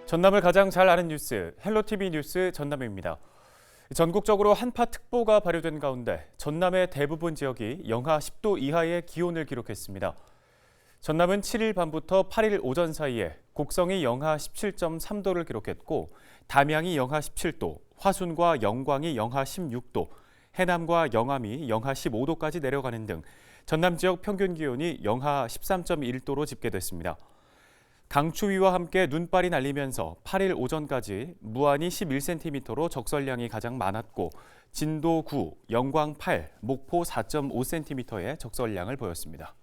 전남을 가장 잘 아는 뉴스, 헬로티비 뉴스 전남입니다. 전국적으로 한파특보가 발효된 가운데 전남의 대부분 지역이 영하 10도 이하의 기온을 기록했습니다. 전남은 7일 밤부터 8일 오전 사이에 곡성이 영하 17.3도를 기록했고 담양이 영하 17도, 화순과 영광이 영하 16도, 해남과 영암이 영하 15도까지 내려가는 등 전남 지역 평균 기온이 영하 13.1도로 집계됐습니다. 강추위와 함께 눈발이 날리면서 8일 오전까지 무안이 11cm로 적설량이 가장 많았고 진도 9, 영광 8, 목포 4.5cm의 적설량을 보였습니다.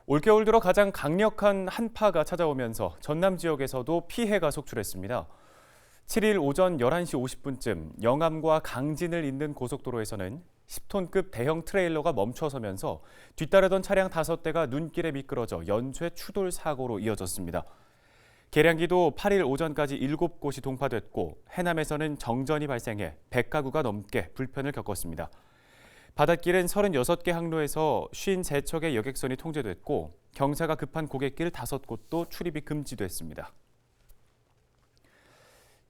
올겨울 들어 가장 강력한 한파가 찾아오면서 전남 지역에서도 피해가 속출했습니다. 7일 오전 11시 50분쯤 영암과 강진을 잇는 고속도로에서는 10톤급 대형 트레일러가 멈춰서면서 뒤따르던 차량 5대가 눈길에 미끄러져 연쇄 추돌 사고로 이어졌습니다. 계량기도 8일 오전까지 7곳이 동파됐고 해남에서는 정전이 발생해 100가구가 넘게 불편을 겪었습니다. 바닷길은 36개 항로에서 53척의 여객선이 통제됐고 경사가 급한 고갯길 5곳도 출입이 금지됐습니다.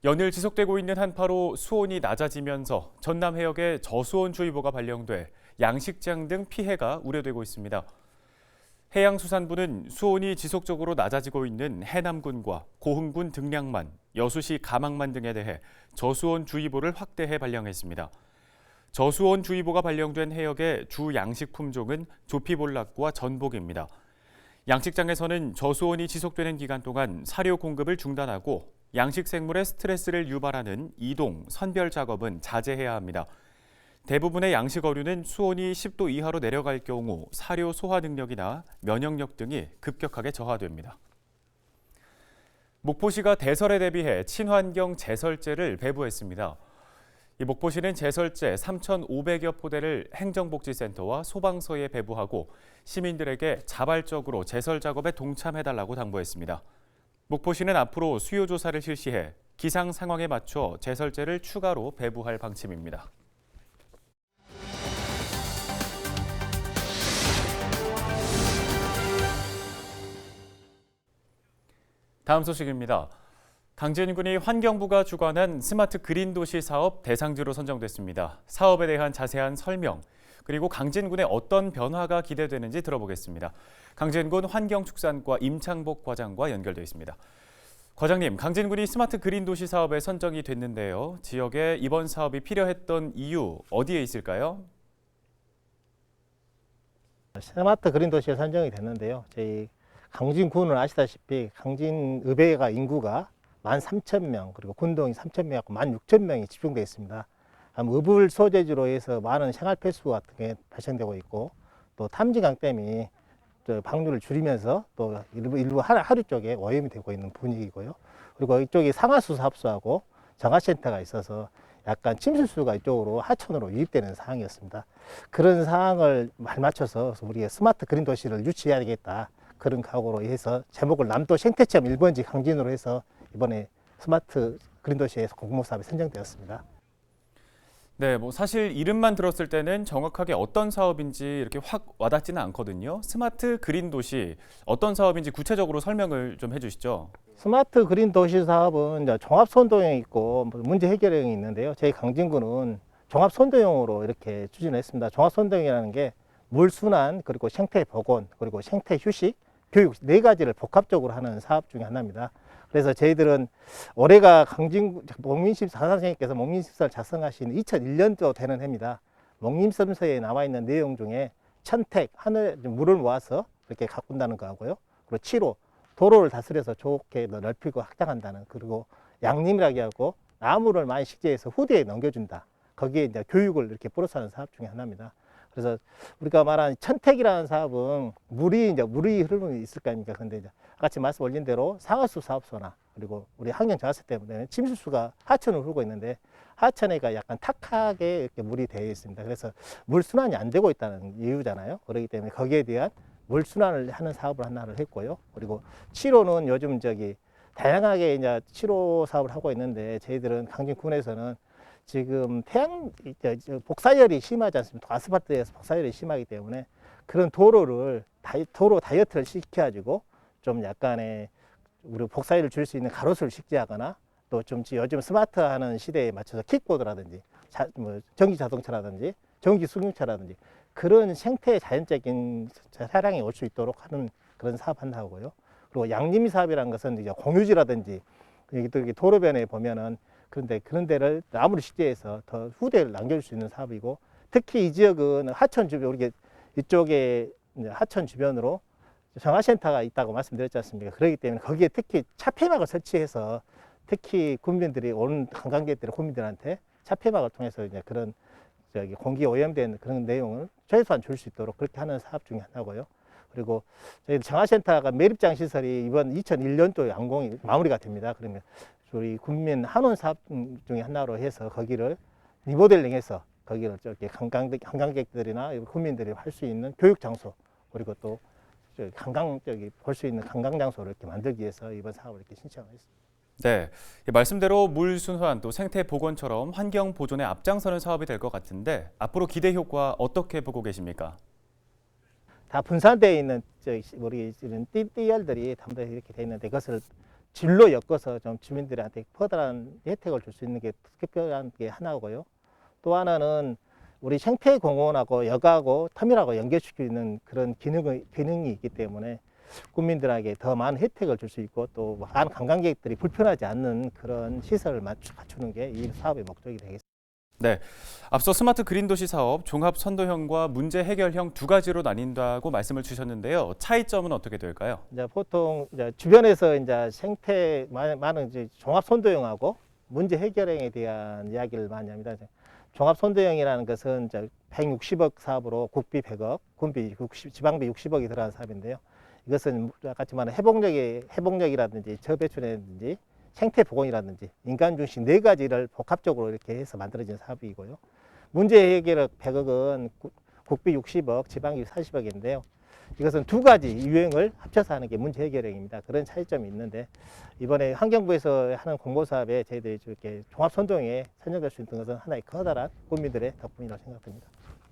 연일 지속되고 있는 한파로 수온이 낮아지면서 전남 해역에 저수온주의보가 발령돼 양식장 등 피해가 우려되고 있습니다. 해양수산부는 수온이 지속적으로 낮아지고 있는 해남군과 고흥군 등량만, 여수시 가망만 등에 대해 저수온주의보를 확대해 발령했습니다. 저수온주의보가 발령된 해역의 주 양식 품종은 조피볼락과 전복입니다. 양식장에서는 저수온이 지속되는 기간 동안 사료 공급을 중단하고 양식 생물에 스트레스를 유발하는 이동, 선별 작업은 자제해야 합니다. 대부분의 양식 어류는 수온이 10도 이하로 내려갈 경우 사료 소화 능력이나 면역력 등이 급격하게 저하됩니다. 목포시가 대설에 대비해 친환경 제설제를 배부했습니다. 이 목포시는 제설제 3,500여 포대를 행정복지센터와 소방서에 배부하고 시민들에게 자발적으로 제설 작업에 동참해달라고 당부했습니다. 목포시는 앞으로 수요 조사를 실시해 기상 상황에 맞춰 제설제를 추가로 배부할 방침입니다. 다음 소식입니다. 강진군이 환경부가 주관한 스마트 그린 도시 사업 대상지로 선정됐습니다. 사업에 대한 자세한 설명, 그리고 강진군의 어떤 변화가 기대되는지 들어보겠습니다. 강진군 환경축산과 임창복 과장과 연결되어 있습니다. 과장님, 강진군이 스마트 그린 도시 사업에 선정이 됐는데요. 지역에 이번 사업이 필요했던 이유 어디에 있을까요? 스마트 그린 도시에 선정이 됐는데요. 저희 강진군은 아시다시피 강진읍의가 인구가 13,000명, 그리고 군동이 3,000명, 16,000명이 집중되어 있습니다. 읍을 소재지로 해서 많은 생활 폐수 같은 게 발생되고 있고, 또 탐지강댐이 방류를 줄이면서 또 일부 하류 쪽에 오염이 되고 있는 분위기고요. 그리고 이쪽이 상하수 사업소하고 정화센터가 있어서 약간 침수수가 이쪽으로 하천으로 유입되는 상황이었습니다. 그런 상황을 맞춰서 우리가 스마트 그린 도시를 유치해야 되겠다, 그런 각오로 해서 제목을 남도 생태체험 1번지 강진으로 해서 이번에 스마트 그린 도시에서 공모사업이 선정되었습니다. 네, 사실 이름만 들었을 때는 정확하게 어떤 사업인지 이렇게 확 와닿지는 않거든요. 스마트 그린 도시, 어떤 사업인지 구체적으로 설명을 좀 해주시죠. 스마트 그린 도시 사업은 이제 종합 선도형이 있고 문제 해결형이 있는데요. 저희 강진구는 종합 선도형으로 이렇게 추진했습니다. 종합 선도형이라는 게 물순환, 그리고 생태 복원, 그리고 생태 휴식, 교육 4가지를 복합적으로 하는 사업 중에 하나입니다. 그래서 저희들은 올해가 사상님께서 목민십사를 작성하신 2001년도 되는 해입니다. 목민섬서에 나와 있는 내용 중에 천택, 하늘, 물을 모아서 이렇게 가꾼다는 거 하고요. 그리고 7호, 도로를 다스려서 좋게 넓히고 확장한다는, 그리고 양림이라고 하고 나무를 많이 식재해서 후대에 넘겨준다. 거기에 이제 교육을 이렇게 뿌려서 하는 사업 중에 하나입니다. 그래서 우리가 말하는 천택이라는 사업은 물이 흐름이 있을 거 아닙니까? 근데 이제 같이 말씀 올린 대로 상하수 사업소나 그리고 우리 환경 정화세 때문에 침수수가 하천으로 흐르고 있는데 하천에가 약간 탁하게 이렇게 물이 되어 있습니다. 그래서 물 순환이 안 되고 있다는 이유잖아요. 그렇기 때문에 거기에 대한 물 순환을 하는 사업을 하나를 했고요. 그리고 7호는 요즘 다양하게 이제 7호 사업을 하고 있는데 저희들은 강진군에서는 지금 복사열이 심하지 않습니까? 아스팔트에서 복사열이 심하기 때문에 그런 도로 다이어트를 시켜가지고 좀 약간의 우리 복사일을 줄 수 있는 가로수를 식재하거나 또 좀 요즘 스마트하는 시대에 맞춰서 킥보드라든지 전기 자동차라든지 전기 승용차라든지 그런 생태 자연적인 차량이 올 수 있도록 하는 그런 사업 한다고요. 그리고 양림이 사업이라는 것은 이제 공유지라든지 여기 또 도로변에 보면은 그런 데를 나무를 식재해서 더 후대를 남겨줄 수 있는 사업이고, 특히 이 지역은 하천 주변, 우리 이쪽에 이제 하천 주변으로 정화센터가 있다고 말씀드렸지 않습니까? 그렇기 때문에 거기에 특히 차폐막을 설치해서 특히 국민들이 오는 관광객들 국민들한테 차폐막을 통해서 이제 그런 공기 오염된 그런 내용을 최소한 줄 수 있도록 그렇게 하는 사업 중에 하나고요. 그리고 저희 정화센터가 매립장 시설이 이번 2001년도에 완공이 마무리가 됩니다. 그러면 우리 국민 한원 사업 중에 하나로 해서 거기를 리모델링해서 거기를 저렇게 관광객들이나 국민들이 할 수 있는 교육 장소, 그리고 또 볼 수 있는 관광 장소를 이렇게 만들기 위해서 이번 사업을 이렇게 신청을 했습니다. 네, 말씀대로 물 순환 또 생태 복원처럼 환경 보존에 앞장서는 사업이 될 것 같은데 앞으로 기대 효과 어떻게 보고 계십니까? 다 분산되어 있는 우리 이런 띠열들이 전부 이렇게 돼 있는데 그것을 줄로 엮어서 좀 주민들한테 커다란 혜택을 줄 수 있는 게 특별한 게 하나고요. 또 하나는 우리 생태공원하고 역하고 터미널하고 연결시키는 그런 기능이 있기 때문에 국민들에게 더 많은 혜택을 줄 수 있고 또 많은 관광객들이 불편하지 않는 그런 시설을 갖추는 게 이 사업의 목적이 되겠습니다. 네, 앞서 스마트 그린 도시 사업 종합 선도형과 문제 해결형 두 가지로 나뉜다고 말씀을 주셨는데요. 차이점은 어떻게 될까요? 이제 보통 이제 주변에서 이제 많은 이제 종합 선도형하고 문제 해결형에 대한 이야기를 많이 합니다. 종합 선도형이라는 것은 이제 160억 사업으로 국비 100억, 군비 60, 지방비 60억이 들어간 사업인데요. 이것은 아까 말한 회복력이라든지 저배출이라든지 생태 복원이라든지 인간 중심 네 가지를 복합적으로 이렇게 해서 만들어진 사업이고요. 문제 해결력 100억은 국비 60억, 지방비 40억인데요. 이것은 두 가지 유형을 합쳐서 하는 게 문제 해결형입니다. 그런 차이점이 있는데 이번에 환경부에서 하는 공모사업에 저희들이 이렇게 종합 선도형에 선정될 수 있는 것은 하나의 커다란 국민들의 덕분이라고 생각합니다.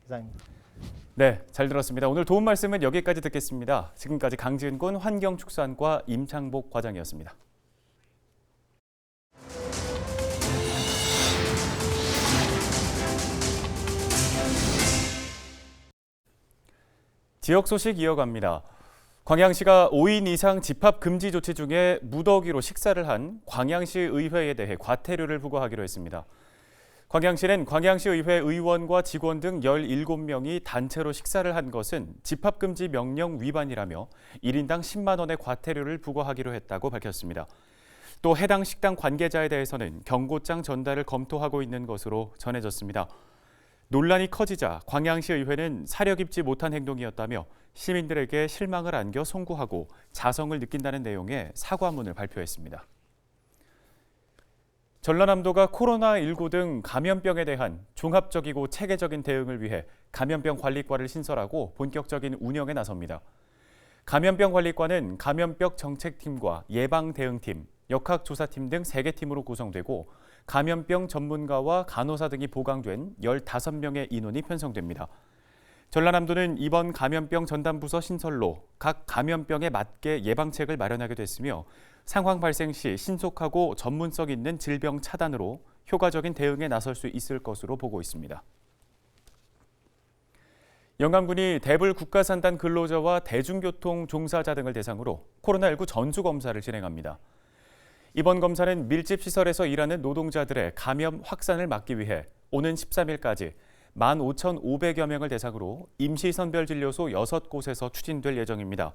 이상입니다. 네, 잘 들었습니다. 오늘 도움 말씀은 여기까지 듣겠습니다. 지금까지 강지은군 환경축산과 임창복 과장이었습니다. 지역 소식 이어갑니다. 광양시가 5인 이상 집합 금지 조치 중에 무더기로 식사를 한 광양시 의회에 대해 과태료를 부과하기로 했습니다. 광양시는 광양시 의회 의원과 직원 등 17명이 단체로 식사를 한 것은 집합금지 명령 위반이라며 1인당 10만 원의 과태료를 부과하기로 했다고 밝혔습니다. 또 해당 식당 관계자에 대해서는 경고장 전달을 검토하고 있는 것으로 전해졌습니다. 논란이 커지자 광양시 의회는 사려 깊지 못한 행동이었다며 시민들에게 실망을 안겨 송구하고 자성을 느낀다는 내용의 사과문을 발표했습니다. 전라남도가 코로나19 등 감염병에 대한 종합적이고 체계적인 대응을 위해 감염병 관리과를 신설하고 본격적인 운영에 나섭니다. 감염병 관리과는 감염병 정책팀과 예방대응팀, 역학조사팀 등 3개 팀으로 구성되고 감염병 전문가와 간호사 등이 보강된 15명의 인원이 편성됩니다. 전라남도는 이번 감염병 전담부서 신설로 각 감염병에 맞게 예방책을 마련하게 됐으며 상황 발생 시 신속하고 전문성 있는 질병 차단으로 효과적인 대응에 나설 수 있을 것으로 보고 있습니다. 영암군이 대불 국가산단 근로자와 대중교통 종사자 등을 대상으로 코로나19 전수검사를 진행합니다. 이번 검사는 밀집시설에서 일하는 노동자들의 감염 확산을 막기 위해 오는 13일까지 15,500여 명을 대상으로 임시선별진료소 6곳에서 추진될 예정입니다.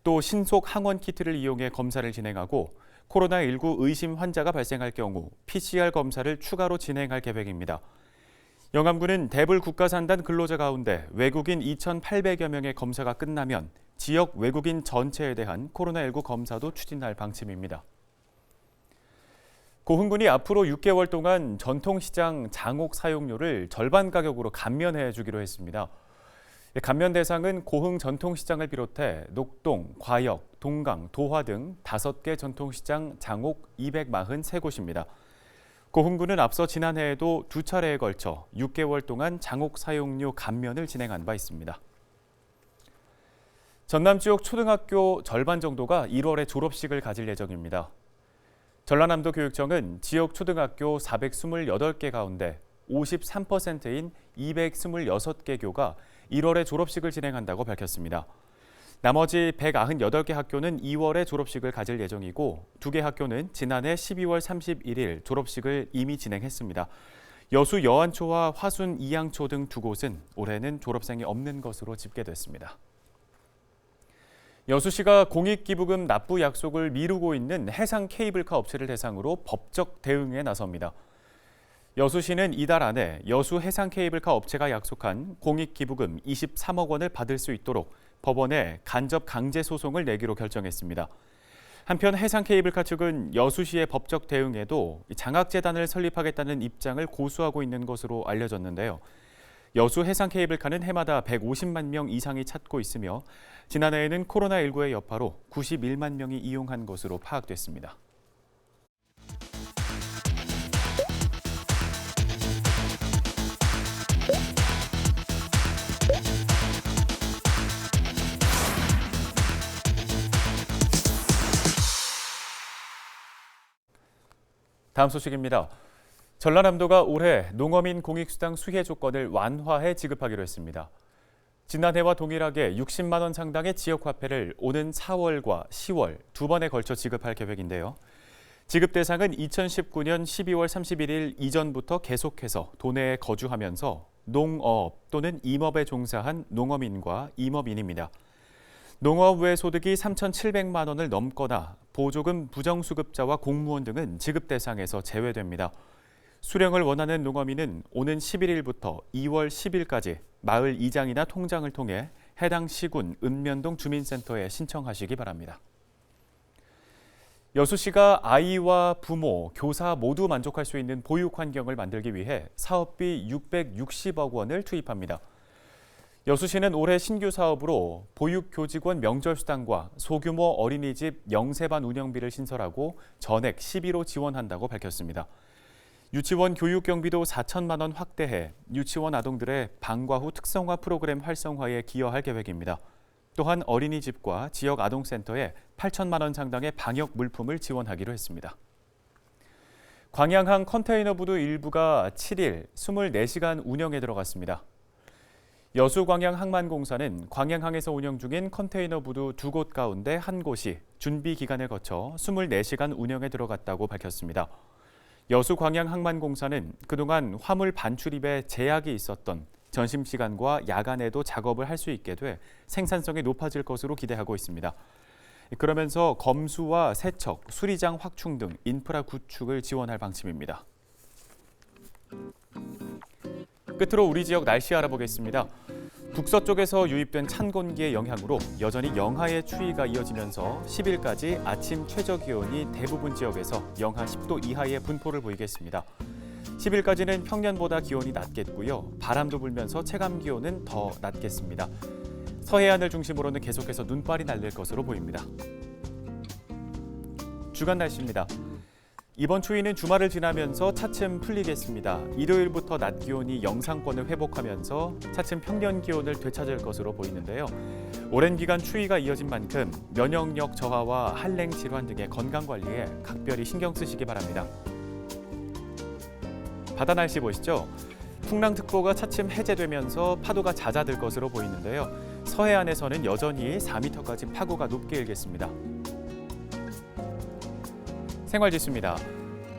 또 신속 항원 키트를 이용해 검사를 진행하고 코로나19 의심 환자가 발생할 경우 PCR 검사를 추가로 진행할 계획입니다. 영암군은 대불 국가산단 근로자 가운데 외국인 2,800여 명의 검사가 끝나면 지역 외국인 전체에 대한 코로나19 검사도 추진할 방침입니다. 고흥군이 앞으로 6개월 동안 전통시장 장옥 사용료를 절반 가격으로 감면해 주기로 했습니다. 감면 대상은 고흥 전통시장을 비롯해 녹동, 과역, 동강, 도화 등 5개 전통시장 장옥 243곳입니다. 고흥군은 앞서 지난해에도 2차례에 걸쳐 6개월 동안 장옥 사용료 감면을 진행한 바 있습니다. 전남 지역 초등학교 절반 정도가 1월에 졸업식을 가질 예정입니다. 전라남도 교육청은 지역 초등학교 428개 가운데 53%인 226개 교가 1월에 졸업식을 진행한다고 밝혔습니다. 나머지 198개 학교는 2월에 졸업식을 가질 예정이고 2개 학교는 지난해 12월 31일 졸업식을 이미 진행했습니다. 여수 여안초와 화순 이양초 등 2곳은 올해는 졸업생이 없는 것으로 집계됐습니다. 여수시가 공익기부금 납부 약속을 미루고 있는 해상 케이블카 업체를 대상으로 법적 대응에 나섭니다. 여수시는 이달 안에 여수 해상 케이블카 업체가 약속한 공익기부금 23억 원을 받을 수 있도록 법원에 간접 강제 소송을 내기로 결정했습니다. 한편 해상 케이블카 측은 여수시의 법적 대응에도 장학재단을 설립하겠다는 입장을 고수하고 있는 것으로 알려졌는데요. 여수 해상 케이블카는 해마다 150만 명 이상이 찾고 있으며 지난해에는 코로나19의 여파로 91만 명이 이용한 것으로 파악됐습니다. 다음 소식입니다. 전라남도가 올해 농어민 공익수당 수혜 조건을 완화해 지급하기로 했습니다. 지난해와 동일하게 60만 원 상당의 지역화폐를 오는 4월과 10월 두 번에 걸쳐 지급할 계획인데요. 지급 대상은 2019년 12월 31일 이전부터 계속해서 도내에 거주하면서 농어업 또는 임업에 종사한 농어민과 임업인입니다. 농어업 외 소득이 3,700만 원을 넘거나 보조금 부정수급자와 공무원 등은 지급 대상에서 제외됩니다. 수령을 원하는 농어민은 오는 11일부터 2월 10일까지 마을 이장이나 통장을 통해 해당 시군 읍면동 주민센터에 신청하시기 바랍니다. 여수시가 아이와 부모, 교사 모두 만족할 수 있는 보육 환경을 만들기 위해 사업비 660억 원을 투입합니다. 여수시는 올해 신규 사업으로 보육교직원 명절수당과 소규모 어린이집 영세반 운영비를 신설하고 전액 시비로 지원한다고 밝혔습니다. 유치원 교육 경비도 4천만 원 확대해 유치원 아동들의 방과 후 특성화 프로그램 활성화에 기여할 계획입니다. 또한 어린이집과 지역 아동센터에 8천만 원 상당의 방역 물품을 지원하기로 했습니다. 광양항 컨테이너부두 일부가 7일 24시간 운영에 들어갔습니다. 여수광양항만공사는 광양항에서 운영 중인 컨테이너부두 2곳 가운데 한 곳이 준비 기간을 거쳐 24시간 운영에 들어갔다고 밝혔습니다. 여수광양항만공사는 그동안 화물 반출입에 제약이 있었던 점심시간과 야간에도 작업을 할 수 있게 돼 생산성이 높아질 것으로 기대하고 있습니다. 그러면서 검수와 세척, 수리장 확충 등 인프라 구축을 지원할 방침입니다. 끝으로 우리 지역 날씨 알아보겠습니다. 북서쪽에서 유입된 찬 공기의 영향으로 여전히 영하의 추위가 이어지면서 10일까지 아침 최저 기온이 대부분 지역에서 영하 10도 이하의 분포를 보이겠습니다. 10일까지는 평년보다 기온이 낮겠고요. 바람도 불면서 체감 기온은 더 낮겠습니다. 서해안을 중심으로는 계속해서 눈발이 날릴 것으로 보입니다. 주간 날씨입니다. 이번 추위는 주말을 지나면서 차츰 풀리겠습니다. 일요일부터 낮 기온이 영상권을 회복하면서 차츰 평년 기온을 되찾을 것으로 보이는데요. 오랜 기간 추위가 이어진 만큼 면역력 저하와 한랭 질환 등의 건강 관리에 각별히 신경 쓰시기 바랍니다. 바다 날씨 보시죠. 풍랑특보가 차츰 해제되면서 파도가 잦아들 것으로 보이는데요. 서해안에서는 여전히 4m까지 파고가 높게 일겠습니다. 생활지수입니다.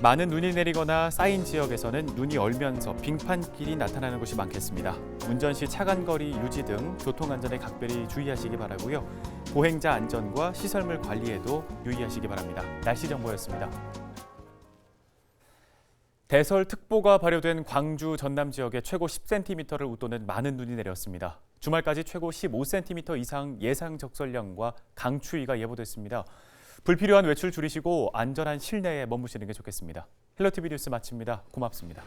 많은 눈이 내리거나 쌓인 지역에서는 눈이 얼면서 빙판길이 나타나는 곳이 많겠습니다. 운전 시 차간거리 유지 등 교통안전에 각별히 주의하시기 바라고요. 보행자 안전과 시설물 관리에도 유의하시기 바랍니다. 날씨 정보였습니다. 대설특보가 발효된 광주 전남 지역에 최고 10cm를 웃도는 많은 눈이 내렸습니다. 주말까지 최고 15cm 이상 예상 적설량과 강추위가 예보됐습니다. 불필요한 외출 줄이시고 안전한 실내에 머무시는 게 좋겠습니다. 헬로티비 뉴스 마칩니다. 고맙습니다.